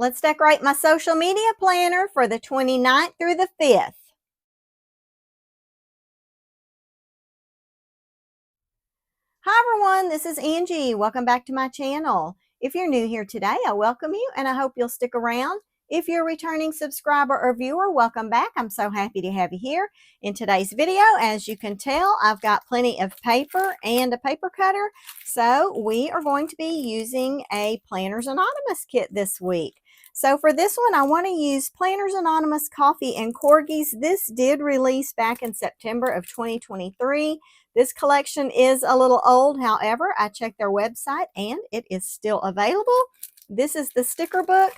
Let's decorate my social media planner for the 29th through the 5th. Hi everyone, this is Angie. Welcome back to my channel. If you're new here today, I welcome you and I hope you'll stick around. If you're a returning subscriber or viewer, welcome back. I'm so happy to have you here. In today's video, as you can tell, I've got plenty of paper and a paper cutter. So we are going to be using a Planners Anonymous kit this week. So for this one, I want to use Planners Anonymous Coffee and Corgis. This did release back in September of 2023. This collection is a little old. However, I checked their website and it is still available. This is the sticker book.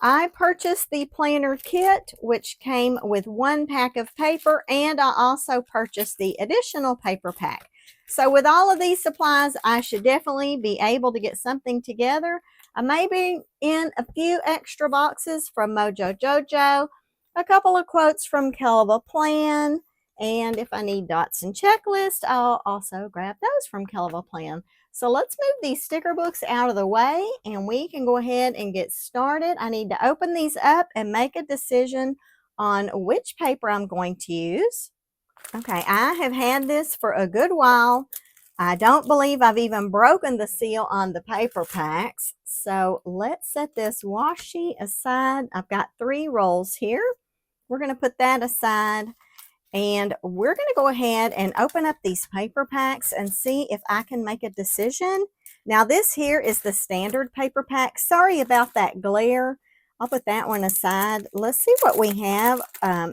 I purchased the planner kit, which came with 1 pack of paper, and I also purchased the additional paper pack. So with all of these supplies, I should definitely be able to get something together. I may be in a few extra boxes from Mojo Jojo, a couple of quotes from Kellofaplan, and if I need dots and checklists, I'll also grab those from Kellofaplan. So let's move these sticker books out of the way and we can go ahead and get started. I need to open these up and make a decision on which paper I'm going to use. Okay, I have had this for a good while. I don't believe I've even broken the seal on the paper packs. So let's set this washi aside. I've got 3 rolls here. We're going to put that aside. And we're going to go ahead and open up these paper packs and see if I can make a decision. Now this here is the standard paper pack. Sorry about that glare. I'll put that one aside. Let's see what we have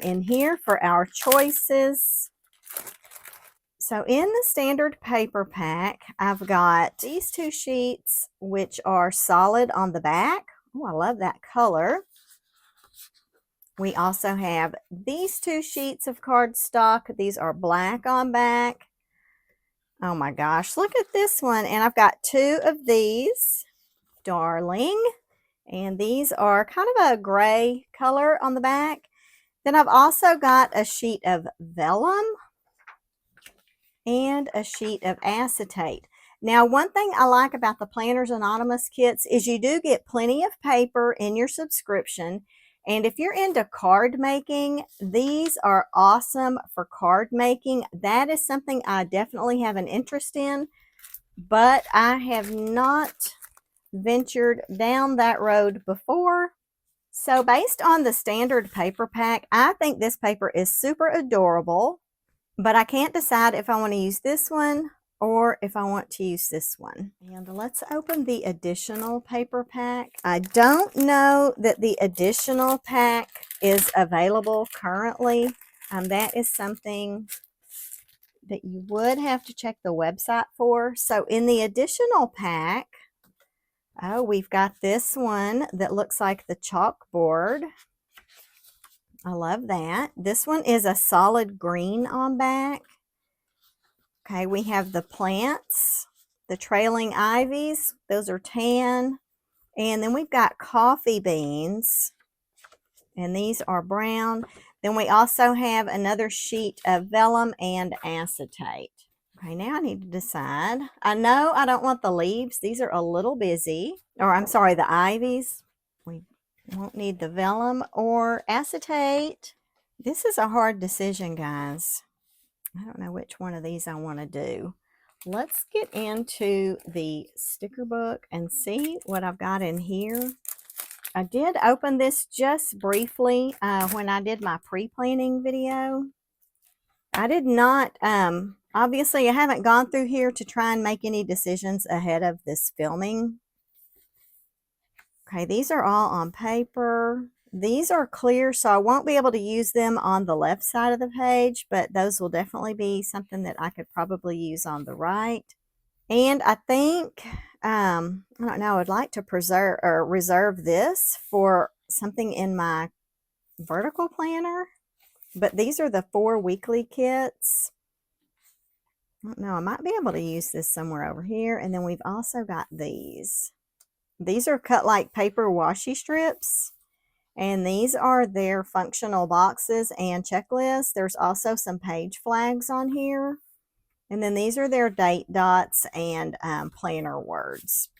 in here for our choices. So in the standard paper pack, I've got these 2 sheets, which are solid on the back. Oh, I love that color. We also have these 2 sheets of cardstock. These are black on back. Oh my gosh, look at this one. And I've got 2 of these, darling. And these are kind of a gray color on the back. Then I've also got a sheet of vellum and a sheet of acetate. Now, one thing I like about the Planners Anonymous kits is you do get plenty of paper in your subscription. And if you're into card making, these are awesome for card making. That is something I definitely have an interest in, but I have not ventured down that road before. So based on the standard paper pack, I think this paper is super adorable, but I can't decide if I want to use this one or if I want to use this one. And let's open the additional paper pack. I don't know that the additional pack is available currently. That is something that you would have to check the website for. So in the additional pack, oh, we've got this one that looks like the chalkboard. I love that. This one is a solid green on back. Okay, we have the plants, the trailing ivies. Those are tan. And then we've got coffee beans. And these are brown. Then we also have another sheet of vellum and acetate. Okay, now I need to decide. I know I don't want the leaves. These are a little busy. Or I'm sorry, the ivies. We won't need the vellum or acetate. This is a hard decision, guys. I don't know which one of these I want to do. Let's get into the sticker book and see what I've got in here. I did open this just briefly when I did my pre-planning video. I did not, obviously I haven't gone through here to try and make any decisions ahead of this filming. Okay, these are all on paper. These are clear, so I won't be able to use them on the left side of the page, but those will definitely be something that I could probably use on the right. And I think, I don't know, I'd like to preserve or reserve this for something in my vertical planner. But these are the 4 weekly kits. I don't know, I might be able to use this somewhere over here. And then we've also got these. These are cut like paper washi strips. And these are their functional boxes and checklists. There's also some page flags on here. And then these are their date dots and planner words.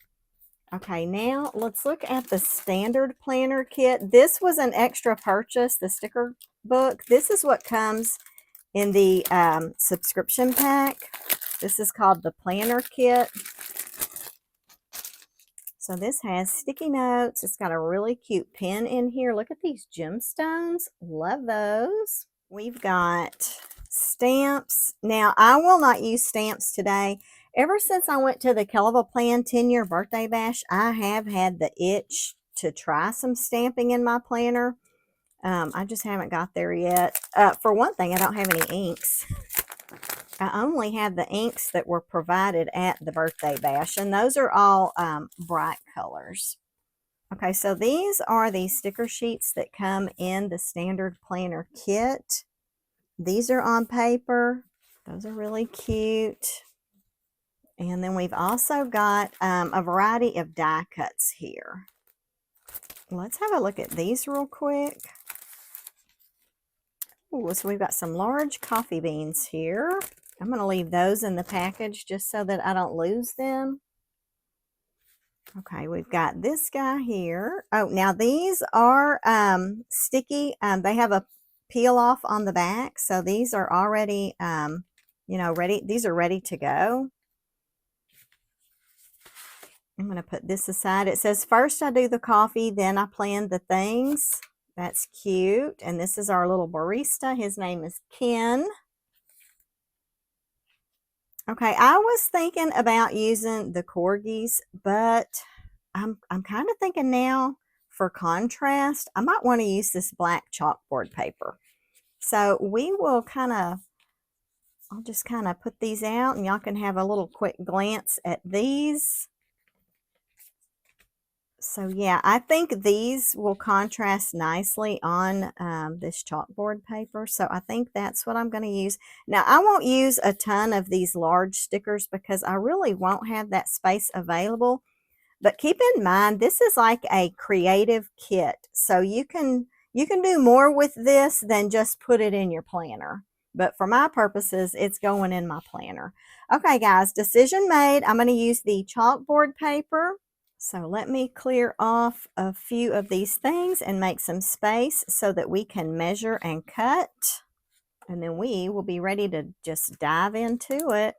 Okay, now let's look at the standard planner kit. This was an extra purchase, the sticker book. This is what comes in the subscription pack. This is called the planner kit. So this has sticky notes. It's got a really cute pen in here. Look at these gemstones. Love those. We've got stamps. Now, I will not use stamps today. Ever since I went to the Kellofaplan 10-year birthday bash, I have had the itch to try some stamping in my planner. I just haven't got there yet. For one thing, I don't have any inks. I only have the inks that were provided at the birthday bash, and those are all bright colors. Okay, so these are the sticker sheets that come in the standard planner kit. These are on paper. Those are really cute. And then we've also got a variety of die cuts here. Let's have a look at these real quick. Ooh, so we've got some large coffee beans here. I'm going to leave those in the package just so that I don't lose them. Okay, we've got this guy here. Oh, now these are sticky. They have a peel off on the back, so these are already, you know, ready. These are ready to go. I'm going to put this aside. It says, first I do the coffee, then I plan the things. That's cute. And this is our little barista. His name is Ken. Okay, I was thinking about using the corgis, but I'm kind of thinking now for contrast, I might want to use this black chalkboard paper. So we will I'll just kind of put these out and y'all can have a little quick glance at these. So yeah, I think these will contrast nicely on this chalkboard paper. So I think that's what I'm going to use. Now, I won't use a ton of these large stickers because I really won't have that space available. But keep in mind, this is like a creative kit. So you can do more with this than just put it in your planner. But for my purposes, it's going in my planner. Okay, guys, decision made. I'm going to use the chalkboard paper. So let me clear off a few of these things and make some space so that we can measure and cut. And then we will be ready to just dive into it.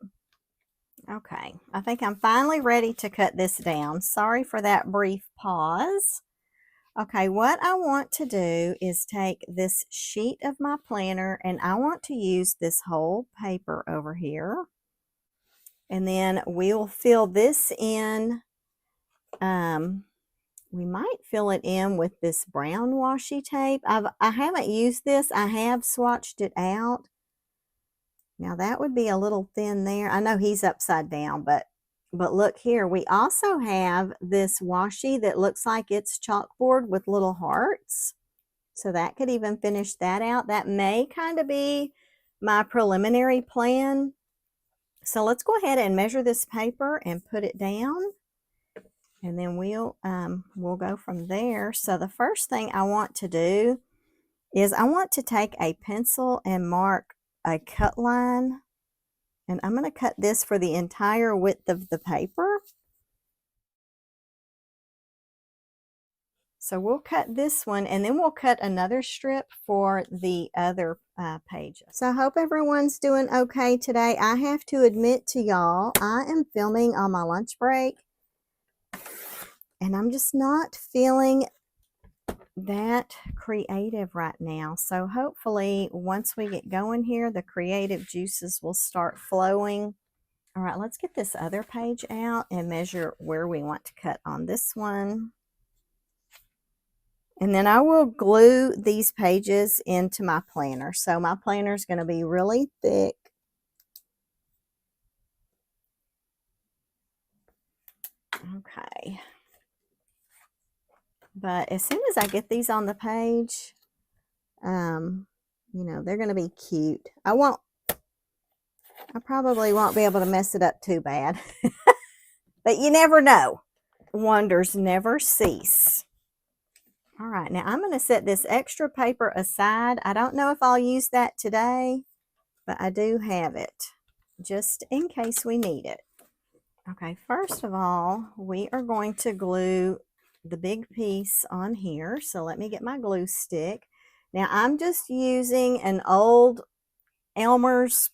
Okay, I think I'm finally ready to cut this down. Sorry for that brief pause. Okay, what I want to do is take this sheet of my planner and I want to use this whole paper over here. And then we'll fill this in. We might fill it in with this brown washi tape. I haven't used this. I have swatched it out. Now that would be a little thin there. I know he's upside down, but look here. We also have this washi that looks like it's chalkboard with little hearts. So that could even finish that out. That may kind of be my preliminary plan. So let's go ahead and measure this paper and put it down. And then we'll go from there. So the first thing I want to do is I want to take a pencil and mark a cut line. And I'm going to cut this for the entire width of the paper. So we'll cut this one and then we'll cut another strip for the other pages. So I hope everyone's doing okay today. I have to admit to y'all, I am filming on my lunch break. And I'm just not feeling that creative right now. So hopefully once we get going here, the creative juices will start flowing. All right, let's get this other page out and measure where we want to cut on this one. And then I will glue these pages into my planner. So my planner is going to be really thick. Okay. But as soon as I get these on the page, you know, they're going to be cute. I probably won't be able to mess it up too bad. But you never know. Wonders never cease. All right, now I'm going to set this extra paper aside. I don't know if I'll use that today, but I do have it just in case we need it. Okay, first of all, we are going to glue the big piece on here. So let me get my glue stick. Now I'm just using an old Elmer's,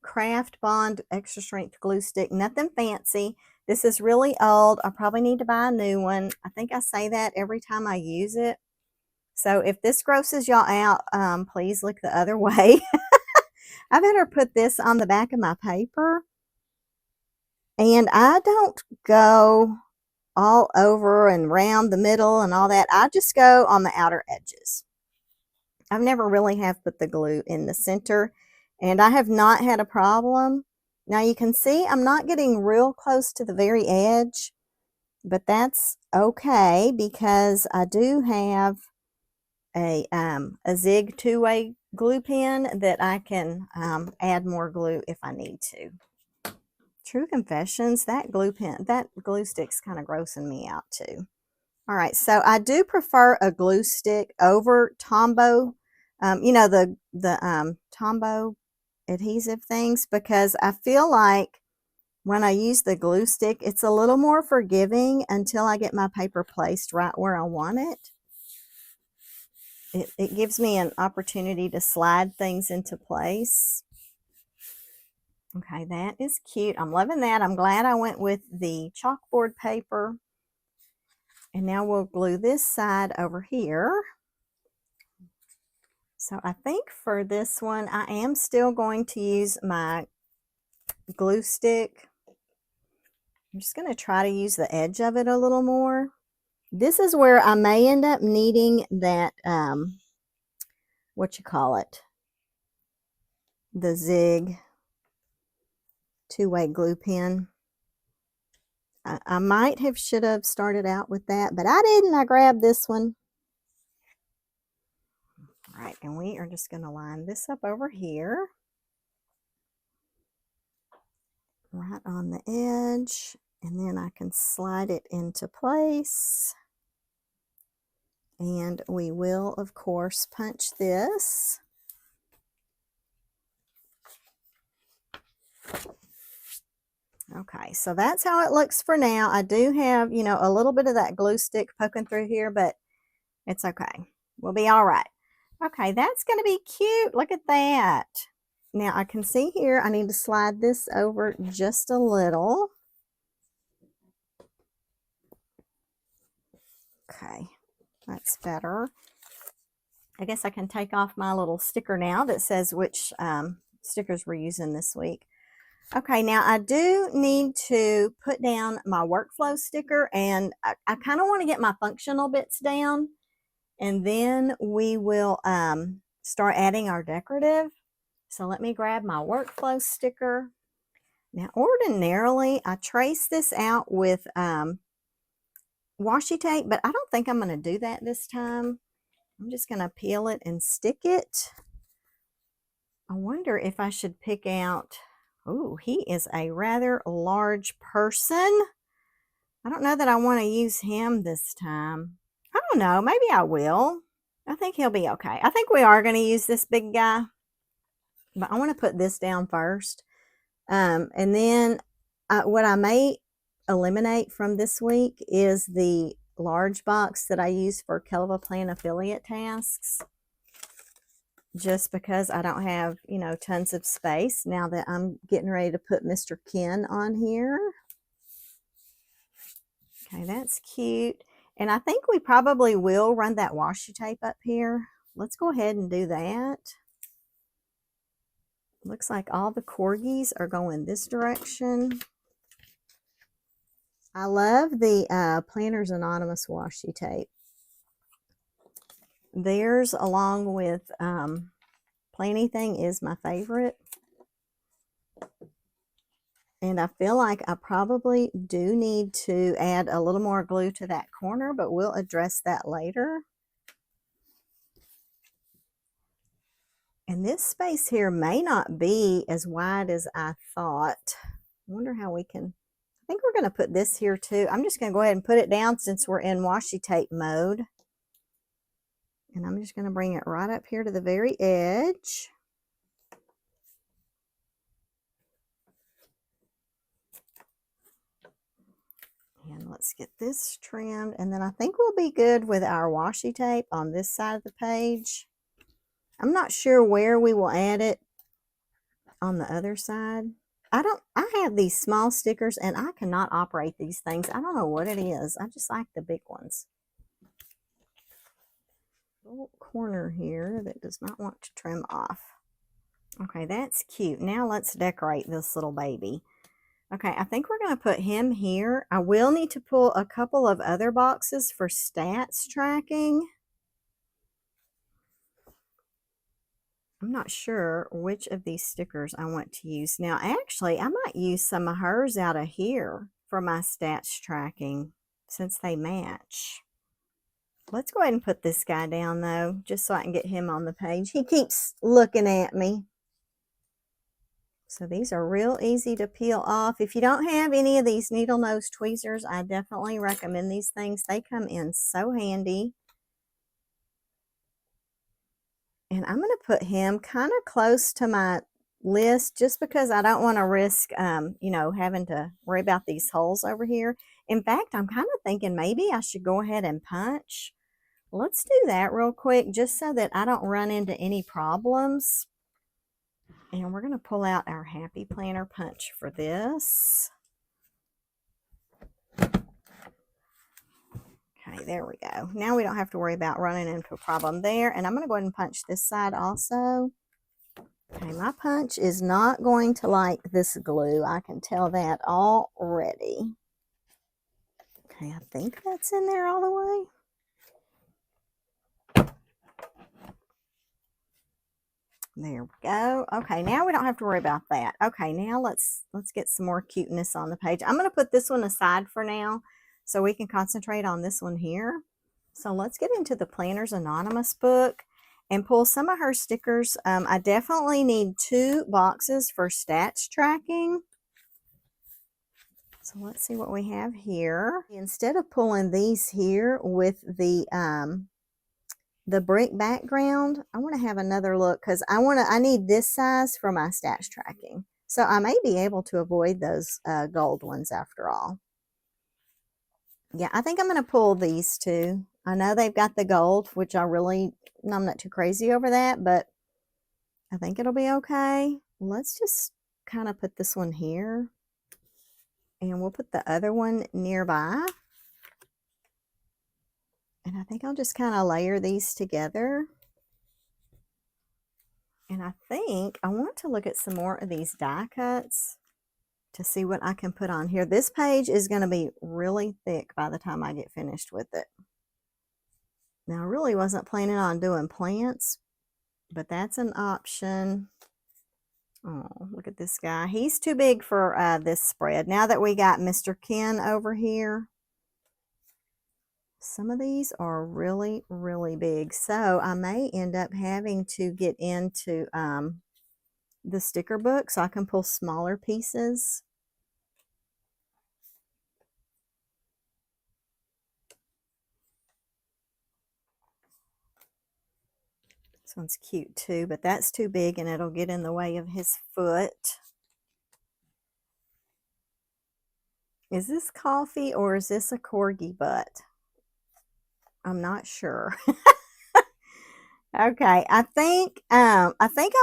Craft Bond extra strength glue stick, nothing fancy. This is really old. I probably need to buy a new one. I think I say that every time I use it. So if this grosses y'all out, please look the other way. I better put this on the back of my paper. And I don't go all over and round the middle and all that. I just go on the outer edges. I've never really have put the glue in the center, and I have not had a problem. Now you can see I'm not getting real close to the very edge, but that's okay because I do have a zig two-way glue pen that I can add more glue if I need to. True confessions, that glue stick's kind of grossing me out too. All right, so I do prefer a glue stick over Tombow, the Tombow adhesive things, because I feel like when I use the glue stick, it's a little more forgiving until I get my paper placed right where I want it. It gives me an opportunity to slide things into place. Okay, that is cute. I'm loving that. I'm glad I went with the chalkboard paper. And now we'll glue this side over here. So I think for this one, I am still going to use my glue stick. I'm just going to try to use the edge of it a little more. This is where I may end up needing that, the zig two-way glue pen. I might have should have started out with that, but I didn't. I grabbed this one. All right, and we are just going to line this up over here, right on the edge, and then I can slide it into place. And we will, of course, punch this. Okay, so that's how it looks for now. I do have, a little bit of that glue stick poking through here, but it's okay. We'll be all right. Okay, that's going to be cute. Look at that. Now I can see here I need to slide this over just a little. Okay, that's better. I guess I can take off my little sticker now that says which stickers we're using this week. Okay, now I do need to put down my workflow sticker, and I kind of want to get my functional bits down, and then we will start adding our decorative. So let me grab my workflow sticker. Now ordinarily I trace this out with washi tape, but I don't think I'm going to do that this time. I'm just going to peel it and stick it. I wonder if I should pick out, oh, he is a rather large person. I don't know that I want to use him this time. I don't know, maybe I will. I think he'll be okay. I think we are going to use this big guy, but I want to put this down first. And then what I may eliminate from this week is the large box that I use for Kellofaplan affiliate tasks, just because I don't have, tons of space now that I'm getting ready to put Mr. Ken on here. Okay, that's cute. And I think we probably will run that washi tape up here. Let's go ahead and do that. Looks like all the corgis are going this direction. I love the Planners Anonymous washi tape. Theirs, along with Plannything, is my favorite. And I feel like I probably do need to add a little more glue to that corner, but we'll address that later. And this space here may not be as wide as I thought. I wonder how we can, I think we're going to put this here too. I'm just going to go ahead and put it down since we're in washi tape mode. And I'm just going to bring it right up here to the very edge. And let's get this trimmed, and then I think we'll be good with our washi tape on this side of the page. I'm not sure where we will add it on the other side. I have these small stickers and I cannot operate these things. I don't know what it is. I just like the big ones. Little corner here that does not want to trim off. Okay, that's cute. Now let's decorate this little baby. Okay, I think we're going to put him here. I will need to pull a couple of other boxes for stats tracking. I'm not sure which of these stickers I want to use. Now, actually, I might use some of hers out of here for my stats tracking since they match. Let's go ahead and put this guy down, though, just so I can get him on the page. He keeps looking at me. So these are real easy to peel off. If you don't have any of these needle nose tweezers, I definitely recommend these things. They come in so handy. And I'm going to put him kind of close to my list just because I don't want to risk, you know, having to worry about these holes over here. In fact, I'm kind of thinking maybe I should go ahead and punch. Let's do that real quick just so that I don't run into any problems. And we're going to pull out our Happy Planner punch for this. Okay, there we go. Now we don't have to worry about running into a problem there. And I'm going to go ahead and punch this side also. Okay, my punch is not going to like this glue. I can tell that already. Okay, I think that's in there all the way. There we go. Okay, now we don't have to worry about that. Okay, now let's get some more cuteness on the page. I'm going to put this one aside for now so we can concentrate on this one here. So let's get into the Planner's Anonymous book and pull some of her stickers. I definitely need 2 boxes for stats tracking. So let's see what we have here. Instead of pulling these here with the brick background, I want to have another look because I need this size for my stats tracking. So I may be able to avoid those gold ones after all. Yeah, I think I'm going to pull these 2. I know they've got the gold, which I'm not too crazy over that, but I think it'll be okay. Let's just kind of put this one here, and we'll put the other one nearby. And I think I'll just kind of layer these together. And I think I want to look at some more of these die cuts to see what I can put on here. This page is going to be really thick by the time I get finished with it. Now, I really wasn't planning on doing plants, but that's an option. Oh, look at this guy. He's too big for this spread. Now that we got Mr. Ken over here, some of these are really, really big. So I may end up having to get into the sticker book so I can pull smaller pieces. This one's cute too, but that's too big and it'll get in the way of his foot. Is this coffee or is this a corgi butt? I'm not sure. Okay, I think I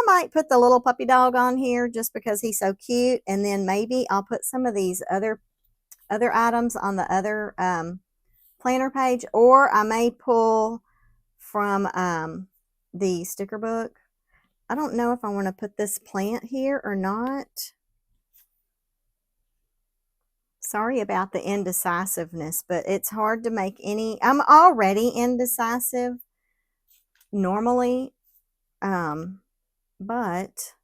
might put the little puppy dog on here just because he's so cute, and then maybe I'll put some of these other items on the other planner page, or I may pull from the sticker book. I don't know if I want to put this plant here or not. Sorry about the indecisiveness, but it's hard to make any. I'm already indecisive normally, but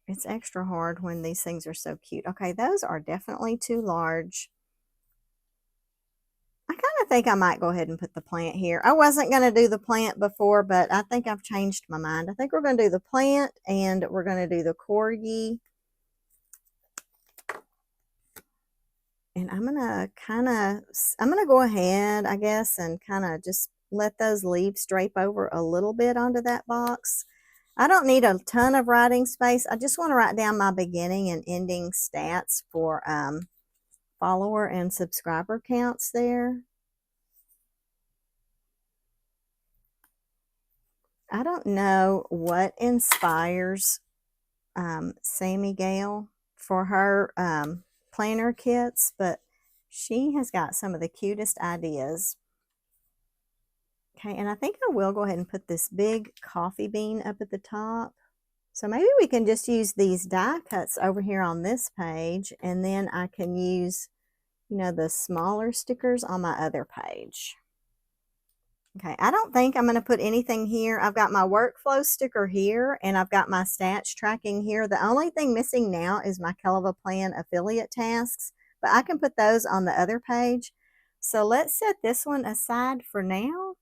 it's extra hard when these things are so cute. Okay, those are definitely too large. I kind of think I might go ahead and put the plant here. I wasn't going to do the plant before, but I think I've changed my mind. I think we're going to do the plant and we're going to do the corgi. And I'm going to go ahead, I guess, and kind of just let those leaves drape over a little bit onto that box. I don't need a ton of writing space. I just want to write down my beginning and ending stats for follower and subscriber counts there. I don't know what inspires Sammy Gale for her planner kits, but she has got some of the cutest ideas. Okay, and I think I will go ahead and put this big coffee bean up at the top. So maybe we can just use these die cuts over here on this page, and then I can use, you know, the smaller stickers on my other page. Okay, I don't think I'm going to put anything here. I've got my workflow sticker here, and I've got my stats tracking here. The only thing missing now is my Kellofaplan affiliate tasks, but I can put those on the other page. So let's set this one aside for now.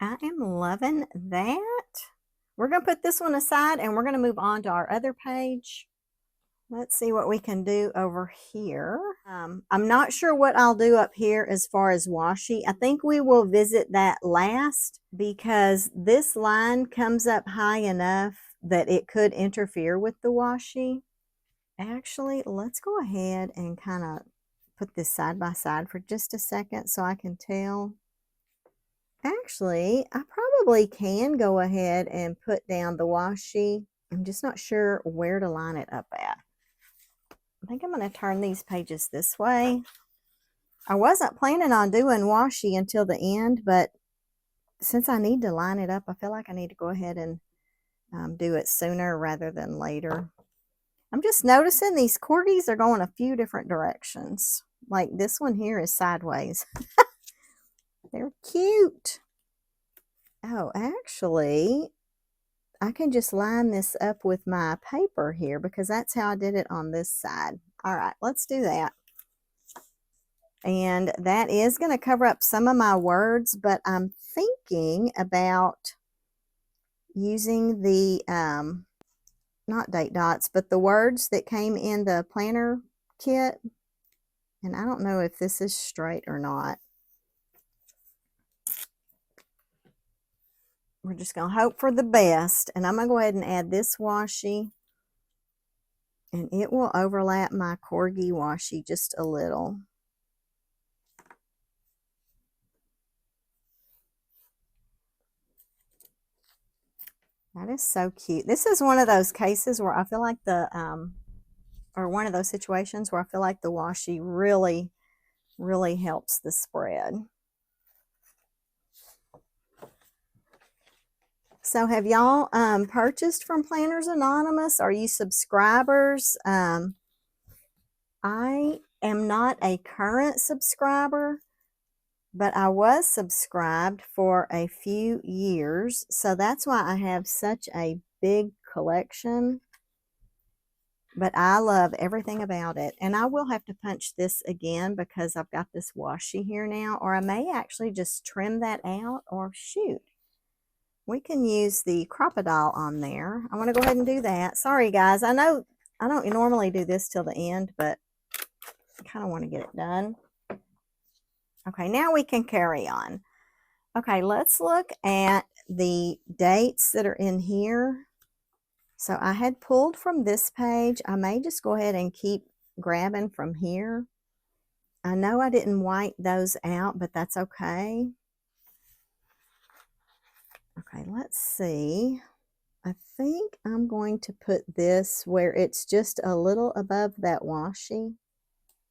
I am loving that. We're going to put this one aside, and we're going to move on to our other page. Let's see what we can do over here. I'm not sure what I'll do up here as far as washi. I think we will visit that last because this line comes up high enough that it could interfere with the washi. Actually, let's go ahead and kind of put this side by side for just a second so I can tell. Actually, I probably can go ahead and put down the washi. I'm just not sure where to line it up at. I think I'm going to turn these pages this way. I wasn't planning on doing washi until the end, but since I need to line it up, I feel like I need to go ahead and do it sooner rather than later. I'm just noticing these corgis are going a few different directions. Like this one here is sideways. They're cute. Oh, actually, I can just line this up with my paper here because that's how I did it on this side. All right, let's do that. And that is going to cover up some of my words, but I'm thinking about using the, not date dots, but the words that came in the planner kit. And I don't know if this is straight or not. We're just going to hope for the best. And I'm going to go ahead and add this washi. And it will overlap my corgi washi just a little. That is so cute. This is one of those cases where I feel like the, or one of those situations where I feel like the washi really, really helps the spread. So have y'all purchased from Planners Anonymous? Are you subscribers? I am not a current subscriber, but I was subscribed for a few years. So that's why I have such a big collection. But I love everything about it. And I will have to punch this again because I've got this washi here now. Or I may actually just trim that out, or shoot, we can use the crocodile on there. I want to go ahead and do that. Sorry, guys. I know I don't normally do this till the end, but I kind of want to get it done. Okay, now we can carry on. Okay, let's look at the dates that are in here. So I had pulled from this page. I may just go ahead and keep grabbing from here. I know I didn't white those out, but that's okay. Okay, let's see. I think I'm going to put this where it's just a little above that washi,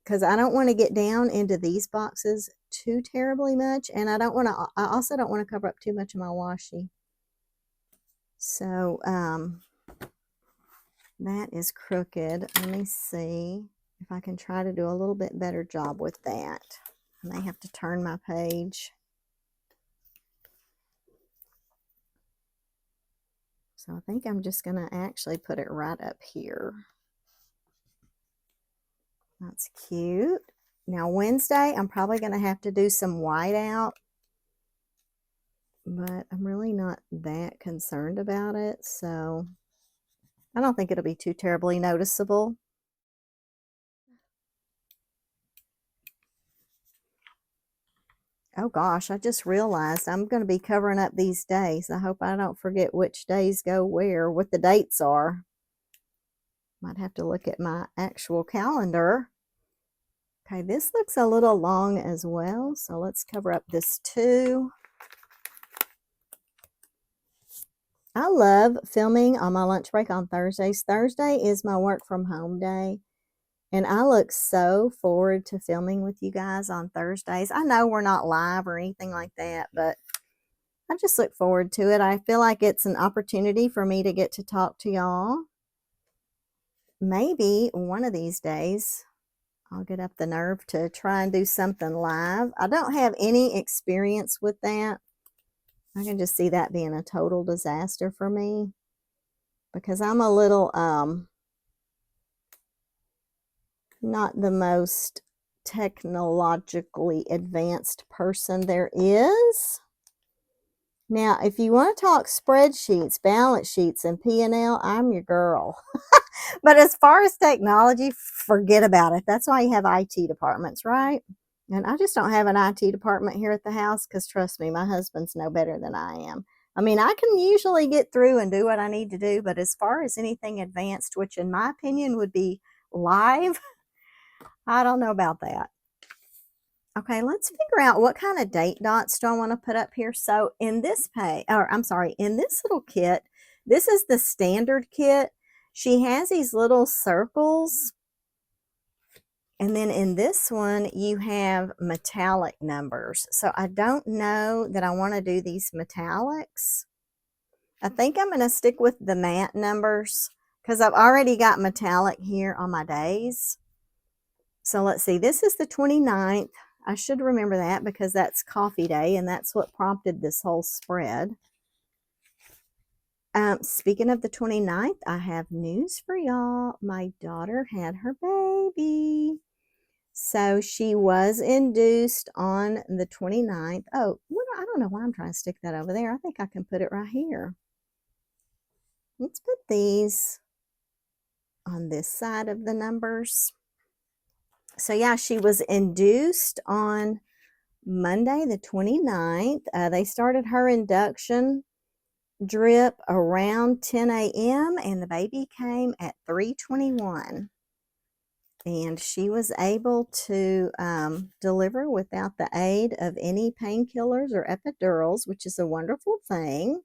because I don't want to get down into these boxes too terribly much, and I also don't want to cover up too much of my washi. So that is crooked. Let me see if I can try to do a little bit better job with that. I may have to turn my page. So I think I'm just going to actually put it right up here. That's cute. Now Wednesday, I'm probably going to have to do some white out, but I'm really not that concerned about it. So I don't think it'll be too terribly noticeable. Oh gosh, I just realized I'm going to be covering up these days. I hope I don't forget which days go where, what the dates are. Might have to look at my actual calendar, Okay, this looks a little long as well, so let's cover up this too. I love filming on my lunch break on Thursdays. Thursday is my work from home day, and I look so forward to filming with you guys on Thursdays. I know we're not live or anything like that, but I just look forward to it. I feel like it's an opportunity for me to get to talk to y'all. Maybe one of these days I'll get up the nerve to try and do something live. I don't have any experience with that. I can just see that being a total disaster for me because I'm a little not the most technologically advanced person there is. Now, if you want to talk spreadsheets, balance sheets, and P&L, I'm your girl. But as far as technology, forget about it. That's why you have IT departments, right? And I just don't have an IT department here at the house because, trust me, my husband's no better than I am. I mean, I can usually get through and do what I need to do, but as far as anything advanced, which in my opinion would be live, I don't know about that. Okay, let's figure out what kind of date dots do I want to put up here. So in this page, or I'm sorry, in this little kit, this is the standard kit. She has these little circles. And then in this one, you have metallic numbers. So I don't know that I want to do these metallics. I think I'm going to stick with the matte numbers because I've already got metallic here on my days. So let's see, this is the 29th. I should remember that because that's coffee day and that's what prompted this whole spread. Speaking of the 29th, I have news for y'all. My daughter had her baby. So she was induced on the 29th. Oh, I don't know why I'm trying to stick that over there. I think I can put it right here. Let's put these on this side of the numbers. So yeah, she was induced on Monday the 29th. They started her induction drip around 10 a.m. and the baby came at 3:21. And she was able to deliver without the aid of any painkillers or epidurals, which is a wonderful thing.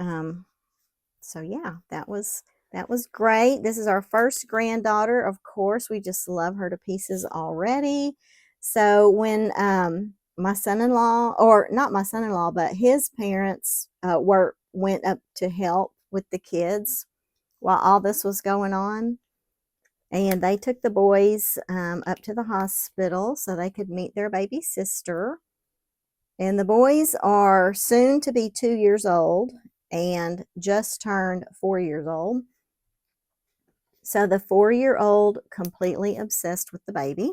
So yeah, that was great. This is our first granddaughter. Of course, we just love her to pieces already. So when my son-in-law, or not my son-in-law, but his parents went up to help with the kids while all this was going on. And they took the boys up to the hospital so they could meet their baby sister. And the boys are soon to be 2 years old and just turned 4 years old. So the 4-year-old completely obsessed with the baby.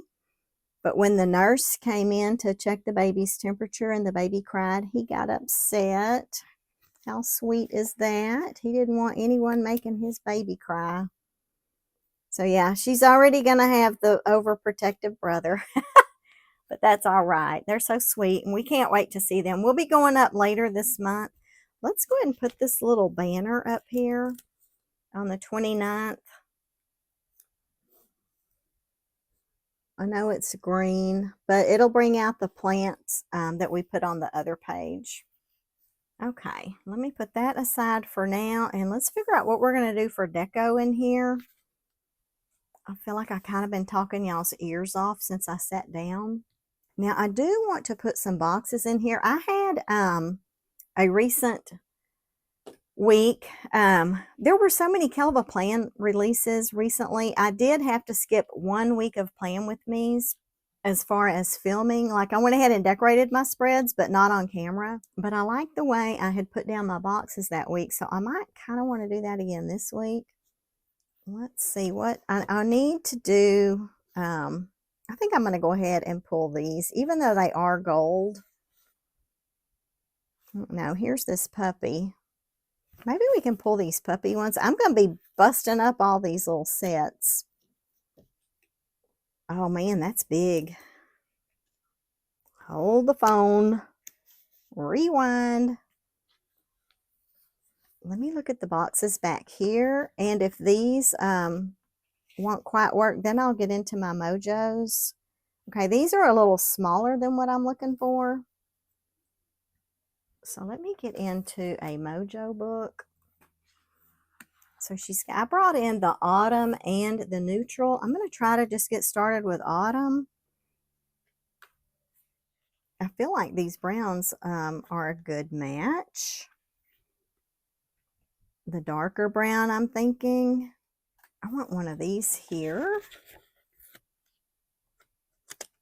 But when the nurse came in to check the baby's temperature and the baby cried, he got upset. How sweet is that? He didn't want anyone making his baby cry. So yeah, she's already going to have the overprotective brother. But that's all right. They're so sweet, and we can't wait to see them. We'll be going up later this month. Let's go ahead and put this little banner up here on the 29th. I know it's green, but it'll bring out the plants that we put on the other page. Okay, let me put that aside for now, and let's figure out what we're going to do for deco in here. I feel like I kind of been talking y'all's ears off since I sat down. Now, I do want to put some boxes in here. I had a recent week. There were so many Kellofaplan releases recently. I did have to skip 1 week of Plan With Me's as far as filming. Like, I went ahead and decorated my spreads, but not on camera. But I like the way I had put down my boxes that week, so I might kind of want to do that again this week. Let's see what I need to do. I think I'm going to go ahead and pull these, even though they are gold. Now, here's this puppy. Maybe we can pull these puppy ones. I'm going to be busting up all these little sets. Oh, man, that's big. Hold the phone. Rewind. Let me look at the boxes back here. And if these won't quite work. Then I'll get into my Mojos. Okay, these are a little smaller than what I'm looking for. So let me get into a Mojo book. So I brought in the autumn and the neutral. I'm going to try to just get started with autumn. I feel like these browns are a good match. The darker brown, I'm thinking. I want one of these here.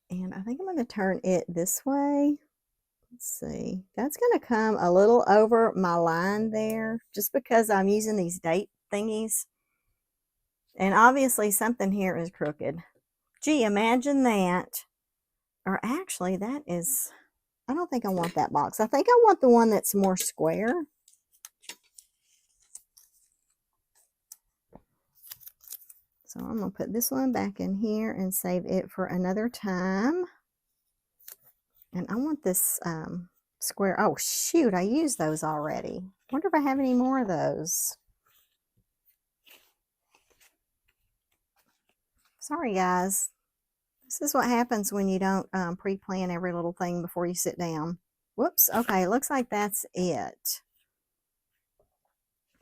And I think I'm going to turn it this way. Let's see. That's going to come a little over my line there, just because I'm using these date thingies. And obviously something here is crooked. Gee, imagine that. Or actually, that is, I don't think I want that box. I think I want the one that's more square. So I'm going to put this one back in here and save it for another time. And I want this square. Oh, shoot, I used those already. Wonder if I have any more of those. Sorry, guys. This is what happens when you don't pre-plan every little thing before you sit down. Whoops. Okay, looks like that's it.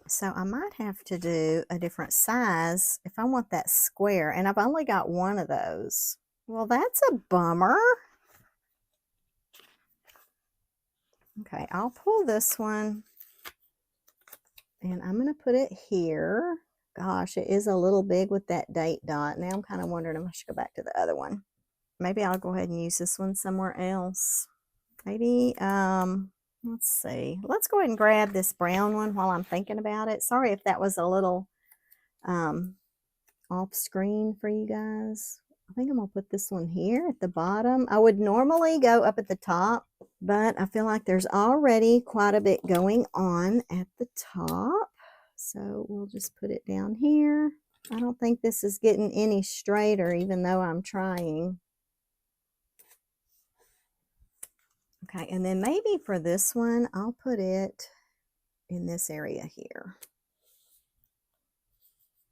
So I might have to do a different size if I want that square. And I've only got one of those. Well, that's a bummer. Okay, I'll pull this one. And I'm going to put it here. Gosh, it is a little big with that date dot. Now I'm kind of wondering if I should go back to the other one. Maybe I'll go ahead and use this one somewhere else. Maybe, let's see. Let's go ahead and grab this brown one while I'm thinking about it. Sorry if that was a little off screen for you guys. I think I'm going to put this one here at the bottom. I would normally go up at the top, but I feel like there's already quite a bit going on at the top. So we'll just put it down here. I don't think this is getting any straighter, even though I'm trying. Okay, and then maybe for this one, I'll put it in this area here.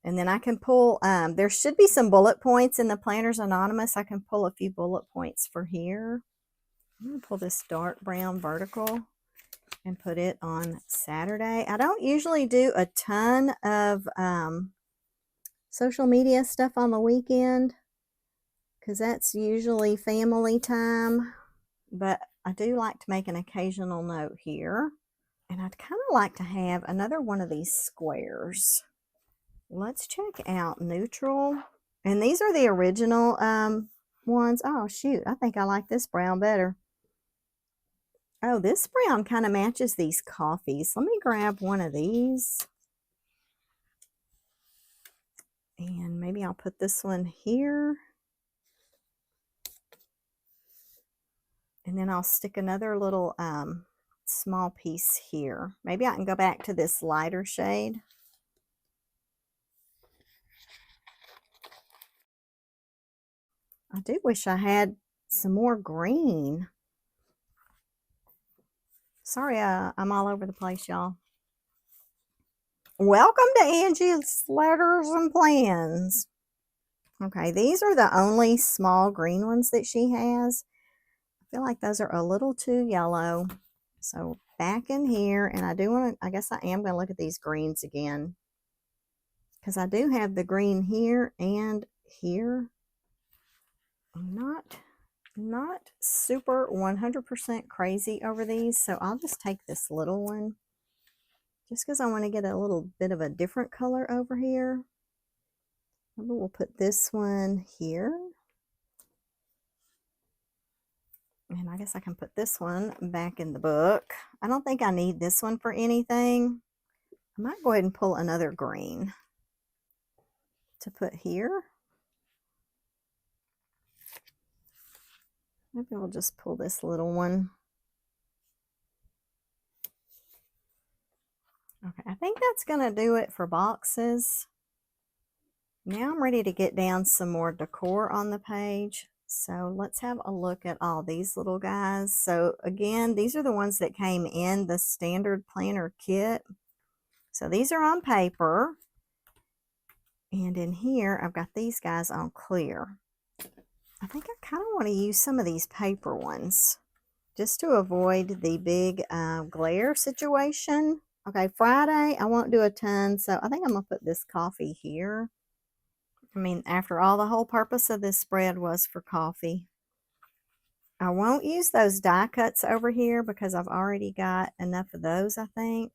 And then I can pull, there should be some bullet points in the Planners Anonymous. I can pull a few bullet points for here. I'm going to pull this dark brown vertical and put it on Saturday. I don't usually do a ton of social media stuff on the weekend because that's usually family time. But I do like to make an occasional note here. And I'd kind of like to have another one of these squares. Let's check out neutral. And these are the original ones. Oh, shoot. I think I like this brown better. Oh, this brown kind of matches these coffees. Let me grab one of these. And maybe I'll put this one here. And then I'll stick another little small piece here. Maybe I can go back to this lighter shade. I do wish I had some more green. Sorry, I'm all over the place, y'all. Welcome to Angie's Letters and Plans. Okay, these are the only small green ones that she has. I feel like those are a little too yellow. So back in here, and I do want to, I guess I am going to look at these greens again. Because I do have the green here and here. I'm not super 100% crazy over these, so I'll just take this little one just because I want to get a little bit of a different color over here. Maybe we'll put this one here, and I guess I can put this one back in the book. I don't think I need this one for anything. I might go ahead and pull another green to put here. Maybe we'll just pull this little one. Okay, I think that's going to do it for boxes. Now I'm ready to get down some more decor on the page. So let's have a look at all these little guys. So again, these are the ones that came in the standard planner kit. So these are on paper. And in here, I've got these guys on clear. I think I kind of want to use some of these paper ones just to avoid the big glare situation. Okay, Friday, I won't do a ton, so I think I'm going to put this coffee here. I mean, after all, the whole purpose of this spread was for coffee. I won't use those die cuts over here because I've already got enough of those, I think.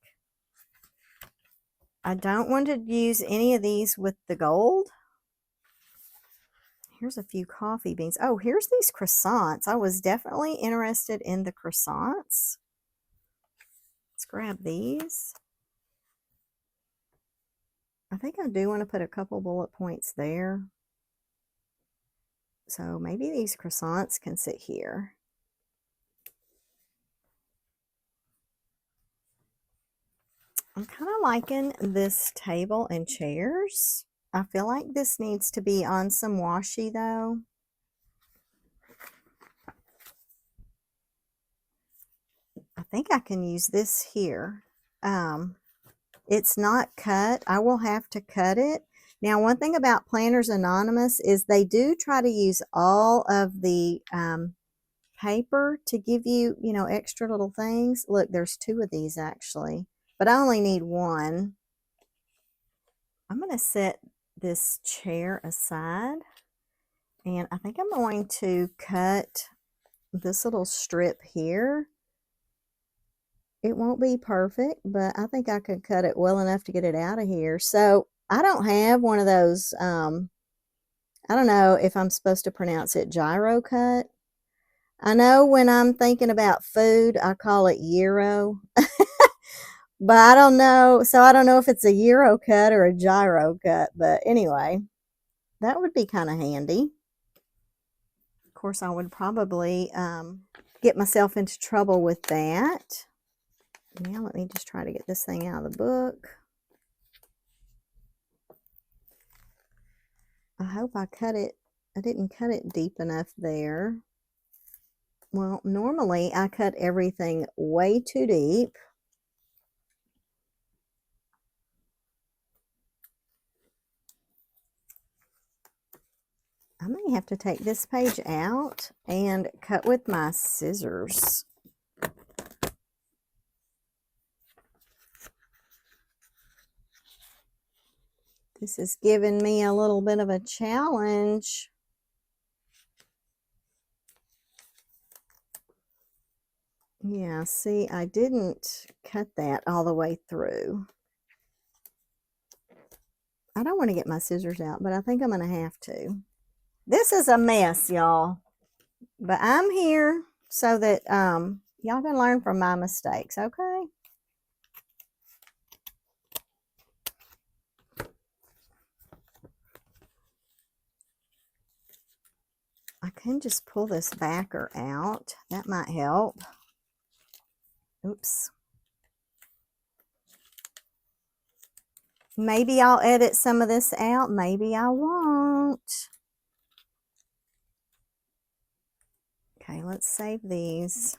I don't want to use any of these with the gold. Here's a few coffee beans. Oh, here's these croissants. I was definitely interested in the croissants. Let's grab these. I think I do want to put a couple bullet points there. So maybe these croissants can sit here. I'm kind of liking this table and chairs. I feel like this needs to be on some washi though. I think I can use this here. It's not cut. I will have to cut it. Now, one thing about Planners Anonymous is they do try to use all of the paper to give you, you know, extra little things. Look, there's 2 of these actually, but I only need 1. I'm going to set this chair aside, and I think I'm going to cut this little strip here. It won't be perfect, but I think I could cut it well enough to get it out of here. So I don't have one of those, I don't know if I'm supposed to pronounce it gyro cut. I know when I'm thinking about food, I call it gyro. But I don't know. So I don't know if it's a Euro cut or a gyro cut. But anyway, that would be kind of handy. Of course, I would probably get myself into trouble with that. Now let me just try to get this thing out of the book. I hope I cut it. I didn't cut it deep enough there. Well, normally I cut everything way too deep. I may have to take this page out and cut with my scissors. This is giving me a little bit of a challenge. Yeah, see, I didn't cut that all the way through. I don't want to get my scissors out, but I think I'm going to have to. This is a mess, y'all, but I'm here so that y'all can learn from my mistakes, okay? I can just pull this backer out. That might help. Oops. Maybe I'll edit some of this out. Maybe I won't. Okay, let's save these.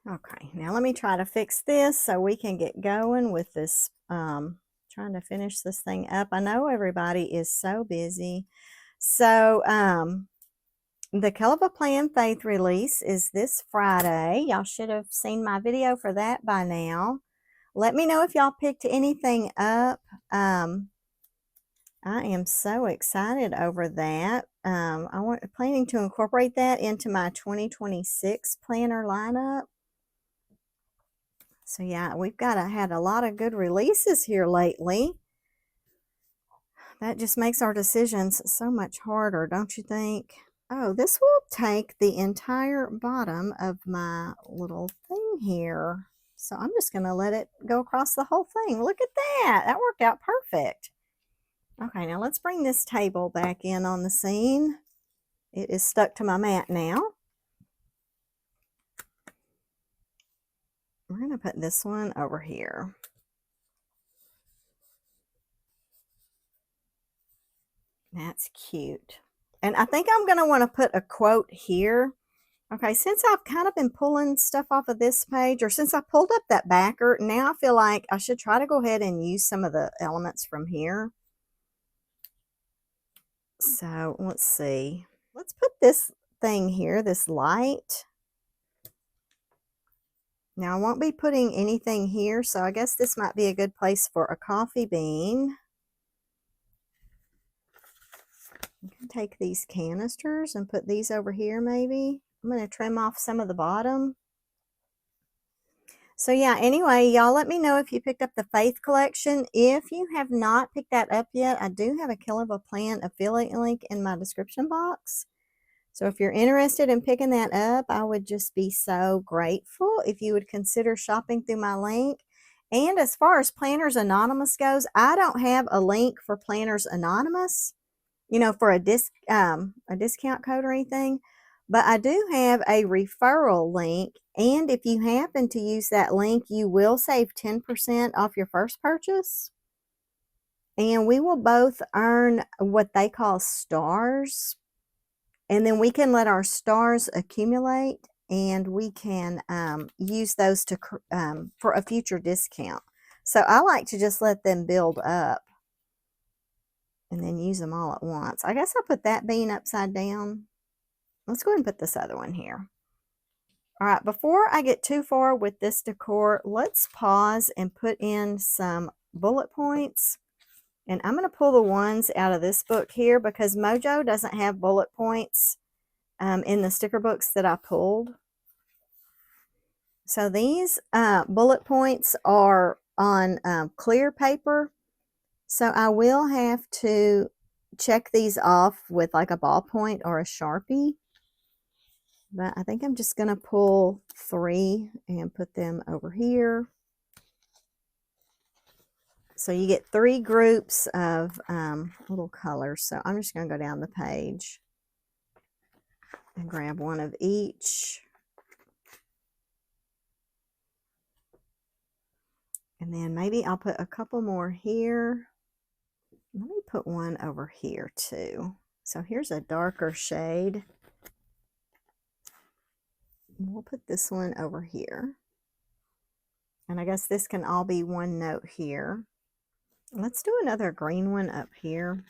Okay, now let me try to fix this so we can get going with this, trying to finish this thing up. I know everybody is so busy. So, the Kellofaplan Faith release is this Friday. Y'all should have seen my video for that by now. Let me know if y'all picked anything up. I am so excited over that. Planning to incorporate that into my 2026 planner lineup. So yeah, we've had a lot of good releases here lately. That just makes our decisions so much harder, don't you think? Oh, this will take the entire bottom of my little thing here. So I'm just going to let it go across the whole thing. Look at that. That worked out perfect. Okay, now let's bring this table back in on the scene. It is stuck to my mat now. We're going to put this one over here. That's cute. And I think I'm going to want to put a quote here Okay, since I've kind of been pulling stuff off of this page, or since I pulled up that backer, now I feel like I should try to go ahead and use some of the elements from here. So let's see. Let's put this thing here, this light. Now I won't be putting anything here, so I guess this might be a good place for a coffee bean. You can take these canisters and put these over here maybe. I'm going to trim off some of the bottom. So yeah, anyway, y'all let me know if you picked up the Faith collection. If you have not picked that up yet, I do have a Kellofaplan affiliate link in my description box. So if you're interested in picking that up, I would just be so grateful if you would consider shopping through my link. And as far as Planners Anonymous goes, I don't have a link for Planners Anonymous, you know, for a discount code or anything. But I do have a referral link. And if you happen to use that link, you will save 10% off your first purchase. And we will both earn what they call stars. And then we can let our stars accumulate, and we can use those to for a future discount. So I like to just let them build up and then use them all at once. I guess I'll put that bean upside down. Let's go ahead and put this other one here. All right, before I get too far with this decor, let's pause and put in some bullet points. And I'm going to pull the ones out of this book here because Mojo doesn't have bullet points in the sticker books that I pulled. So these bullet points are on clear paper. So I will have to check these off with like a ballpoint or a Sharpie. But I think I'm just going to pull 3 and put them over here. So you get 3 groups of little colors. So I'm just going to go down the page and grab one of each. And then maybe I'll put a couple more here. Let me put one over here too. So here's a darker shade. We'll put this one over here. And I guess this can all be one note here. Let's do another green one up here.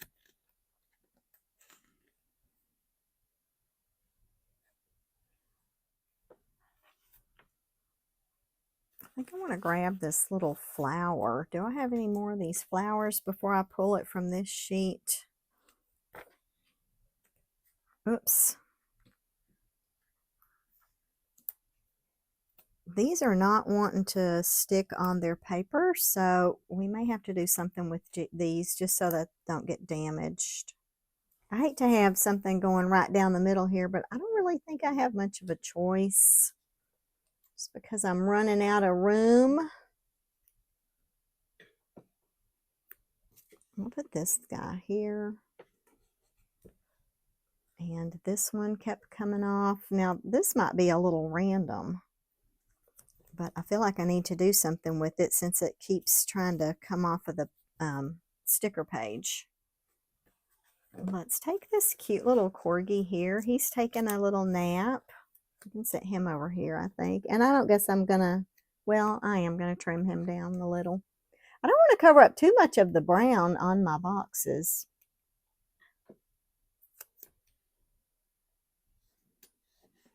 I think I want to grab this little flower. Do I have any more of these flowers before I pull it from this sheet? Oops. These are not wanting to stick on their paper, so we may have to do something with these just so that they don't get damaged. I hate to have something going right down the middle here, but I don't really think I have much of a choice. Just because I'm running out of room. I'll put this guy here. And this one kept coming off. Now, this might be a little random, but I feel like I need to do something with it since it keeps trying to come off of the sticker page. Let's take this cute little corgi here. He's taking a little nap. I can set him over here, I think. And I don't guess I'm going to, well, I am going to trim him down a little. I don't want to cover up too much of the brown on my boxes.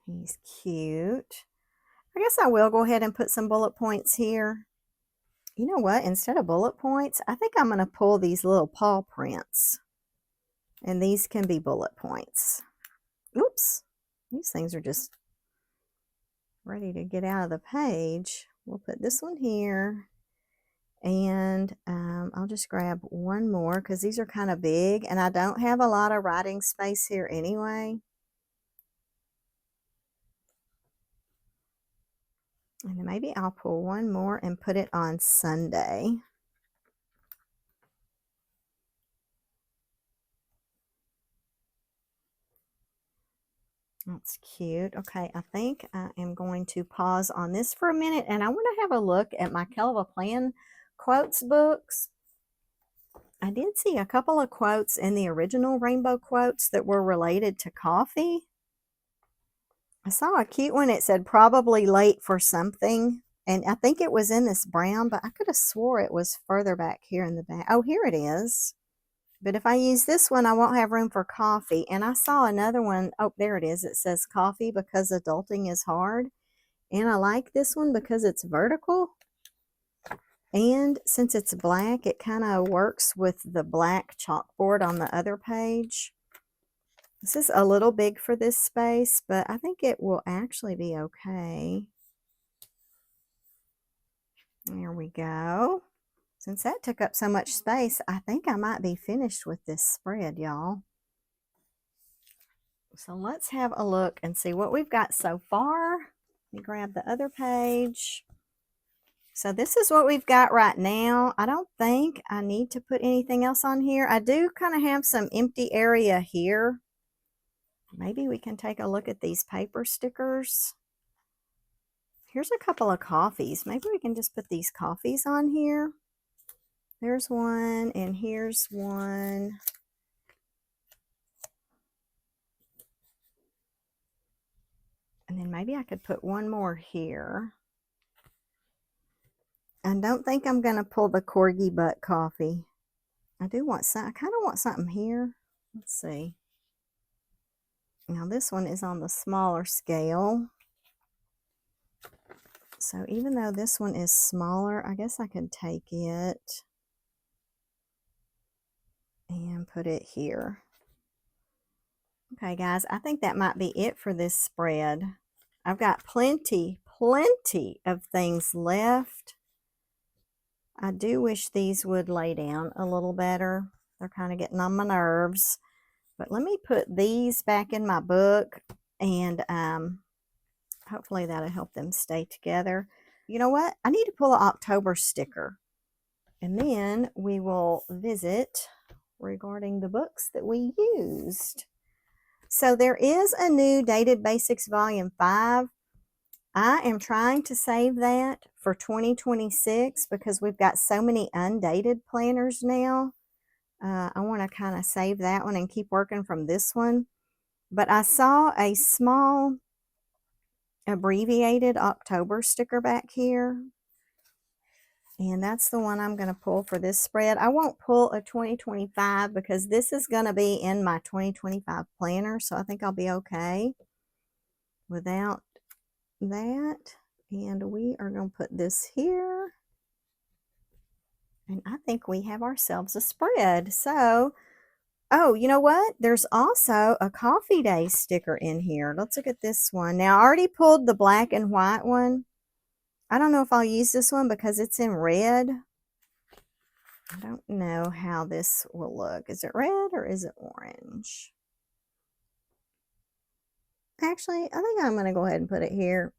He's cute. I guess I will go ahead and put some bullet points here. You know what? Instead of bullet points, I think I'm going to pull these little paw prints. And these can be bullet points. Oops. These things are just ready to get out of the page. We'll put this one here. And I'll just grab one more because these are kind of big. And I don't have a lot of writing space here anyway. And then maybe I'll pull one more and put it on Sunday. That's cute. Okay, I think I am going to pause on this for a minute, and I want to have a look at my Kellofaplan quotes books. I did see a couple of quotes in the original Rainbow Quotes that were related to coffee. I saw a cute one. It said probably late for something. And I think it was in this brown, but I could have swore it was further back here in the back. Oh, here it is. But if I use this one, I won't have room for coffee. And I saw another one. Oh, there it is. It says coffee because adulting is hard. And I like this one because it's vertical. And since it's black, it kind of works with the black chalkboard on the other page. This is a little big for this space, but I think it will actually be okay. There we go. Since that took up so much space, I think I might be finished with this spread, y'all. So let's have a look and see what we've got so far. Let me grab the other page. So this is what we've got right now. I don't think I need to put anything else on here. I do kind of have some empty area here. Maybe we can take a look at these paper stickers. Here's a couple of coffees. Maybe we can just put these coffees on here. There's one, and here's one. And then maybe I could put one more here. I don't think I'm going to pull the corgi butt coffee. I do want some. I kind of want something here. Let's see. Now this one is on the smaller scale. So even though this one is smaller, I guess I could take it and put it here. Okay, guys, I think that might be it for this spread. I've got plenty of things left. I do wish these would lay down a little better. They're kind of getting on my nerves. But let me put these back in my book, and hopefully that'll help them stay together. You know what? I need to pull an October sticker, and then we will visit regarding the books that we used. So there is a new Dated Basics Volume 5. I am trying to save that for 2026 because we've got so many undated planners now. I want to kind of save that one and keep working from this one. But I saw a small abbreviated October sticker back here. And that's the one I'm going to pull for this spread. I won't pull a 2025 because this is going to be in my 2025 planner. So I think I'll be okay without that. And we are going to put this here. And I think we have ourselves a spread. So, oh, you know what? There's also a Coffee Day sticker in here. Let's look at this one. Now, I already pulled the black and white one. I don't know if I'll use this one because it's in red. I don't know how this will look. Is it red or is it orange? Actually, I think I'm going to go ahead and put it here,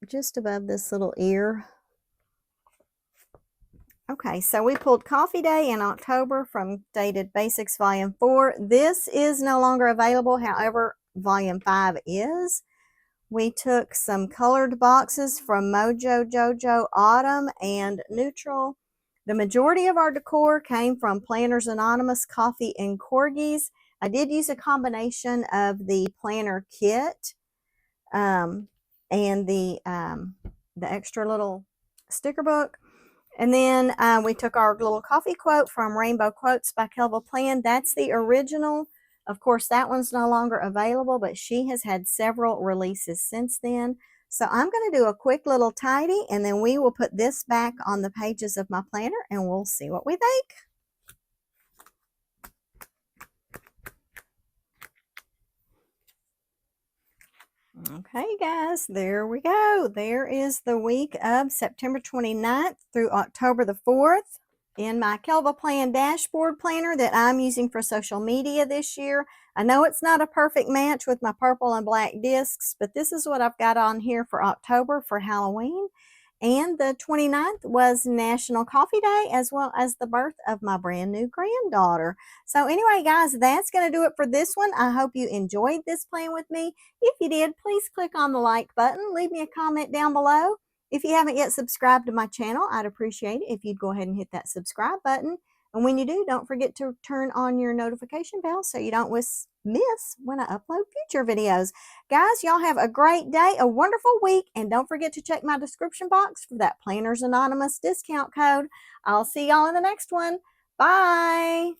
just above this little ear. Okay, so we pulled Coffee Day in October from Dated Basics Volume 4. This is no longer available, however, Volume 5 is. We took some colored boxes from Mojo Jojo Autumn and Neutral. The majority of our decor came from Planners Anonymous, Coffee, and Corgis. I did use a combination of the planner kit and the extra little sticker book. And then we took our little coffee quote from Rainbow Quotes by Kellofaplan. That's the original. Of course, that one's no longer available, but she has had several releases since then. So I'm going to do a quick little tidy, and then we will put this back on the pages of my planner, and we'll see what we think. Okay, guys, there we go. There is the week of September 29th through October the 4th in my Kellofaplan dashboard planner that I'm using for social media this year. I know it's not a perfect match with my purple and black discs, but this is what I've got on here for October for Halloween. And the 29th was National Coffee Day, as well as the birth of my brand new granddaughter. So anyway, guys, that's going to do it for this one. I hope you enjoyed this plan with me. If you did, please click on the like button. Leave me a comment down below. If you haven't yet subscribed to my channel, I'd appreciate it if you'd go ahead and hit that subscribe button. And when you do, don't forget to turn on your notification bell so you don't miss when I upload future videos. Guys, y'all have a great day, a wonderful week, and don't forget to check my description box for that Planners Anonymous discount code. I'll see y'all in the next one. Bye.